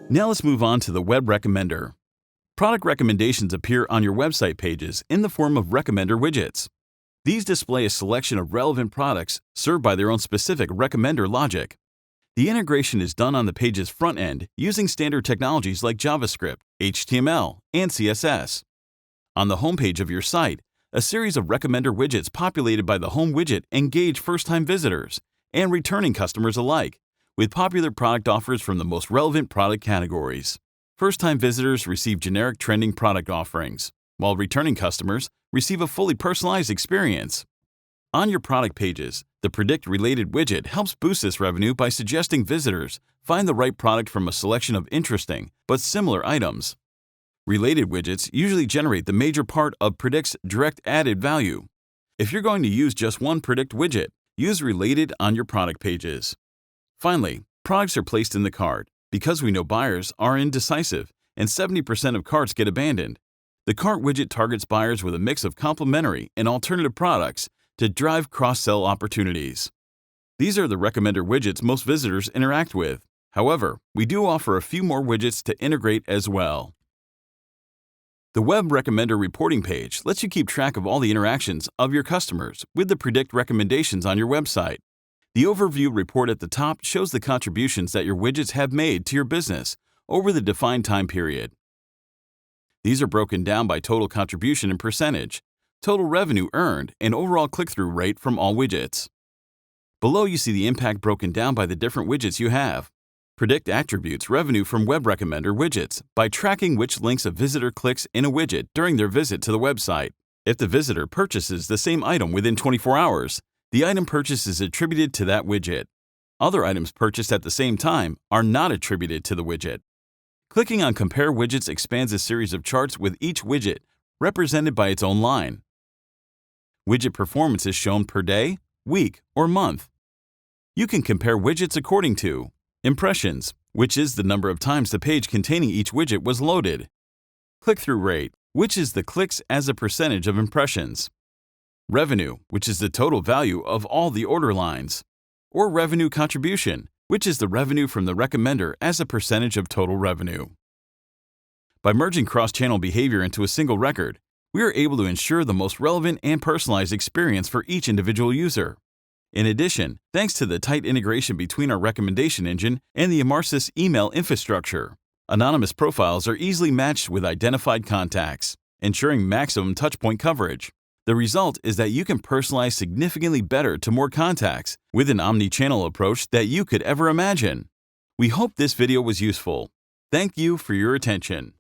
Now let's move on to the Web Recommender. Product recommendations appear on your website pages in the form of recommender widgets. These display a selection of relevant products served by their own specific recommender logic. The integration is done on the page's front end using standard technologies like JavaScript, HTML, and CSS. On the homepage of your site, a series of recommender widgets populated by the home widget engage first-time visitors and returning customers alike, with popular product offers from the most relevant product categories. First-time visitors receive generic trending product offerings, while returning customers receive a fully personalized experience. On your product pages, the Predict Related widget helps boost this revenue by suggesting visitors find the right product from a selection of interesting but similar items. Related widgets usually generate the major part of Predict's direct added value. If you're going to use just one Predict widget, use Related on your product pages. Finally, products are placed in the cart. Because we know buyers are indecisive and 70% of carts get abandoned, the cart widget targets buyers with a mix of complementary and alternative products to drive cross-sell opportunities. These are the recommender widgets most visitors interact with. However, we do offer a few more widgets to integrate as well. The Web Recommender reporting page lets you keep track of all the interactions of your customers with the Predict recommendations on your website. The overview report at the top shows the contributions that your widgets have made to your business over the defined time period. These are broken down by total contribution and percentage, total revenue earned, and overall click-through rate from all widgets. Below you see the impact broken down by the different widgets you have. Predict attributes revenue from Web Recommender widgets by tracking which links a visitor clicks in a widget during their visit to the website. If the visitor purchases the same item within 24 hours, the item purchase is attributed to that widget. Other items purchased at the same time are not attributed to the widget. Clicking on Compare Widgets expands a series of charts with each widget represented by its own line. Widget performance is shown per day, week, or month. You can compare widgets according to impressions, which is the number of times the page containing each widget was loaded; click-through rate, which is the clicks as a percentage of impressions; revenue, which is the total value of all the order lines; or revenue contribution, which is the revenue from the recommender as a percentage of total revenue. By merging cross-channel behavior into a single record, we are able to ensure the most relevant and personalized experience for each individual user. In addition, thanks to the tight integration between our recommendation engine and the Emarsys email infrastructure, anonymous profiles are easily matched with identified contacts, ensuring maximum touchpoint coverage. The result is that you can personalize significantly better to more contacts with an omnichannel approach that you could ever imagine. We hope this video was useful. Thank you for your attention.